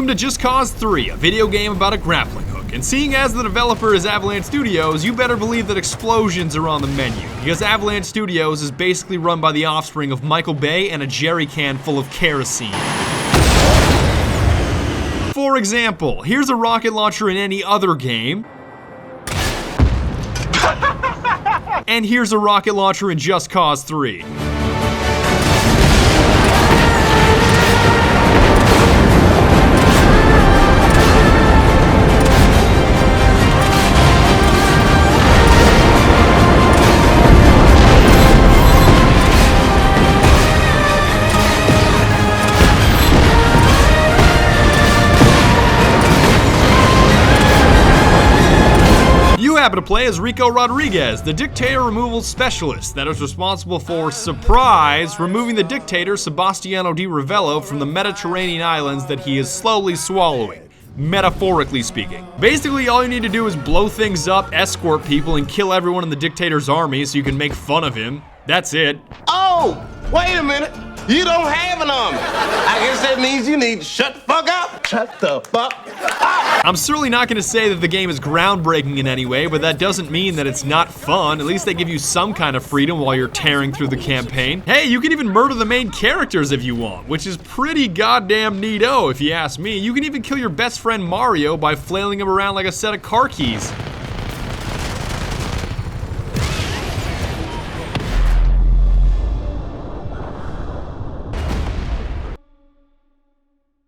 Welcome to Just Cause 3, a video game about a grappling hook. And seeing as the developer is Avalanche Studios, you better believe that explosions are on the menu, because Avalanche Studios is basically run by the offspring of Michael Bay and a jerry can full of kerosene. For example, here's a rocket launcher in any other game. And here's a rocket launcher in Just Cause 3. You happen to play as Rico Rodriguez, the dictator removal specialist that is responsible for, surprise, removing the dictator Sebastiano Di Ravello from the Mediterranean islands that he is slowly swallowing, metaphorically speaking. Basically, all you need to do is blow things up, escort people, and kill everyone in the dictator's army so you can make fun of him. That's it. Oh, wait a minute. You don't have an army. I guess that means you need to shut the fuck up. Shut the fuck up. I'm certainly not going to say that the game is groundbreaking in any way, but that doesn't mean that it's not fun. At least they give you some kind of freedom while you're tearing through the campaign. Hey, you can even murder the main characters if you want, which is pretty goddamn neato if you ask me. You can even kill your best friend Mario by flailing him around like a set of car keys.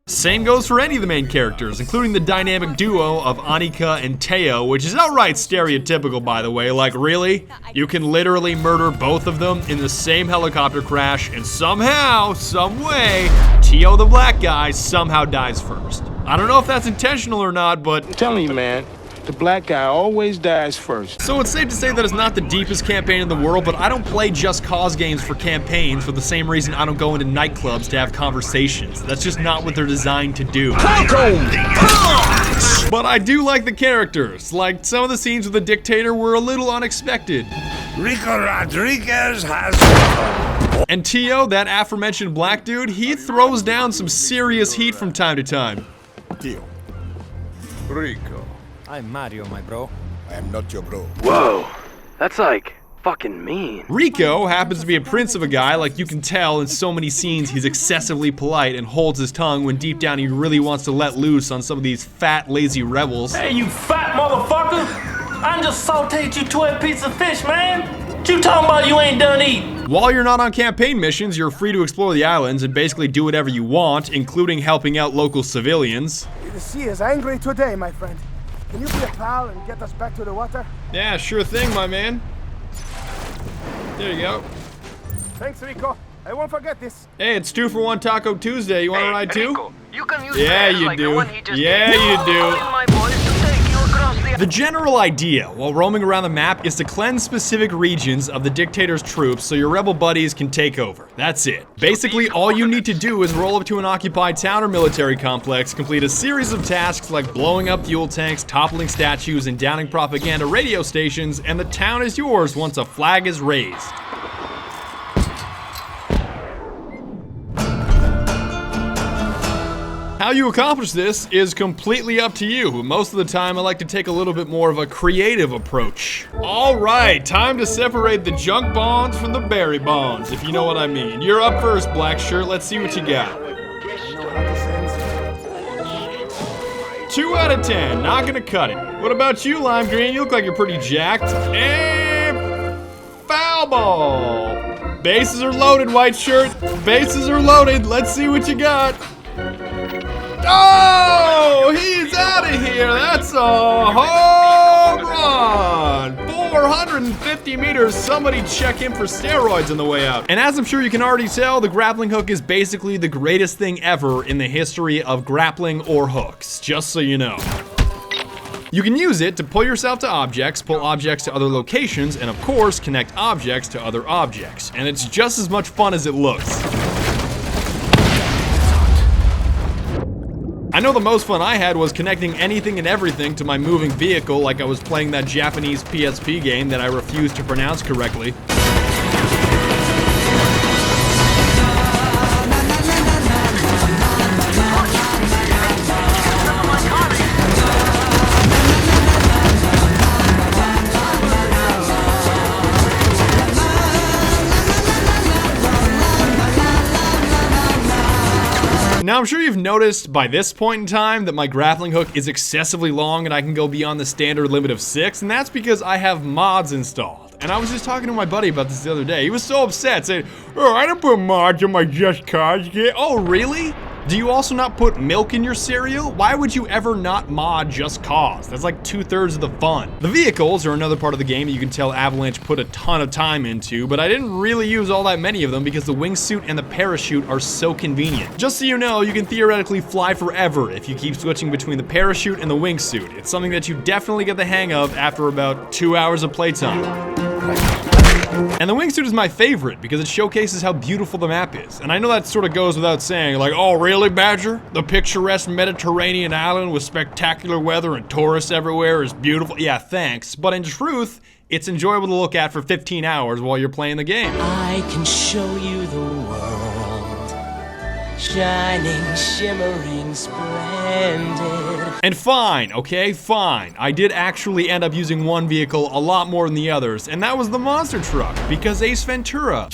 Same goes for any of the main characters, including the dynamic duo of Annika and Teo, which is outright stereotypical, by the way. Like, really? You can literally murder both of them in the same helicopter crash, and somehow, some way, Teo the black guy somehow dies first. I don't know if that's intentional or not, but I'm telling you, man, the black guy always dies first. So it's safe to say that it's not the deepest campaign in the world, but I don't play Just Cause games for campaigns for the same reason I don't go into nightclubs to have conversations. That's just not what they're designed to do. But I do like the characters. Like, some of the scenes with the dictator were a little unexpected. Rico Rodriguez has... And Teo, that aforementioned black dude, he throws down some serious heat from time to time. Teo. Rico. I'm Mario, my bro. I am not your bro. Whoa, that's like fucking mean. Rico happens to be a prince of a guy. Like, you can tell in so many scenes he's excessively polite and holds his tongue when deep down he really wants to let loose on some of these fat, lazy rebels. Hey, you fat motherfucker! I just sauteed you 12 pieces of fish, man! What you talking about you ain't done eating? While you're not on campaign missions, you're free to explore the islands and basically do whatever you want, including helping out local civilians. The sea is angry today, my friend. Can you be a pal and get us back to the water? Yeah, sure thing, my man. There you go. Thanks, Rico. I won't forget this. Hey, it's 2 for 1 Taco Tuesday. You want to ride too? Rico, you can use Yeah, you like do. The one he just Yeah, did. you do. Calling my boys to take you across the... The general idea while roaming around the map is to cleanse specific regions of the dictator's troops so your rebel buddies can take over. That's it. Basically, all you need to do is roll up to an occupied town or military complex, complete a series of tasks like blowing up fuel tanks, toppling statues, and downing propaganda radio stations, and the town is yours once a flag is raised. How you accomplish this is completely up to you. Most of the time, I like to take a little bit more of a creative approach. All right, time to separate the junk bonds from the berry bonds, if you know what I mean. You're up first, black shirt. Let's see what you got. 2 out of 10, not gonna cut it. What about you, lime green? You look like you're pretty jacked. And foul ball. Bases are loaded, white shirt. Bases are loaded. Let's see what you got. Oh, he's out of here. That's a home run. 450 meters. Somebody check him for steroids on the way out. And as I'm sure you can already tell, the grappling hook is basically the greatest thing ever in the history of grappling or hooks, just so you know. You can use it to pull yourself to objects, pull objects to other locations, and of course, connect objects to other objects. And it's just as much fun as it looks. I know the most fun I had was connecting anything and everything to my moving vehicle like I was playing that Japanese PSP game that I refused to pronounce correctly. Now I'm sure you've noticed by this point in time that my grappling hook is excessively long and I can go beyond the standard limit of 6, and that's because I have mods installed. And I was just talking to my buddy about this the other day. He was so upset, saying, "Oh, I don't put mods on my Just Cause game." Oh, really? Do you also not put milk in your cereal? Why would you ever not mod Just Cause? That's like 2/3 of the fun. The vehicles are another part of the game that you can tell Avalanche put a ton of time into, but I didn't really use all that many of them because the wingsuit and the parachute are so convenient. Just so you know, you can theoretically fly forever if you keep switching between the parachute and the wingsuit. It's something that you definitely get the hang of after about 2 hours of playtime. And the wingsuit is my favorite because it showcases how beautiful the map is. And I know that sort of goes without saying, like, oh really, Badger? The picturesque Mediterranean island with spectacular weather and tourists everywhere is beautiful. Yeah, thanks. But in truth, it's enjoyable to look at for 15 hours while you're playing the game. I can show you the world, shining, shimmering, splendid. And fine, okay, fine. I did actually end up using one vehicle a lot more than the others, and that was the monster truck, because Ace Ventura.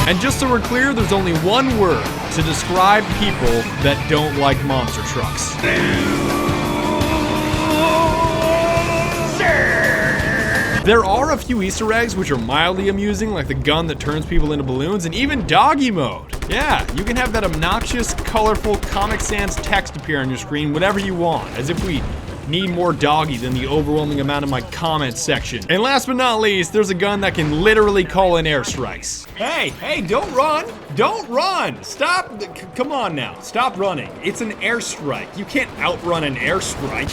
And just so we're clear, there's only one word to describe people that don't like monster trucks. There are a few Easter eggs which are mildly amusing, like the gun that turns people into balloons, and even doggy mode. Yeah, you can have that obnoxious, colorful Comic Sans text appear on your screen whenever you want, as if we need more doggy than the overwhelming amount of my comments section. And last but not least, there's a gun that can literally call in airstrikes. Hey, don't run! Don't run! Stop! Come on now, stop running. It's an airstrike. You can't outrun an airstrike.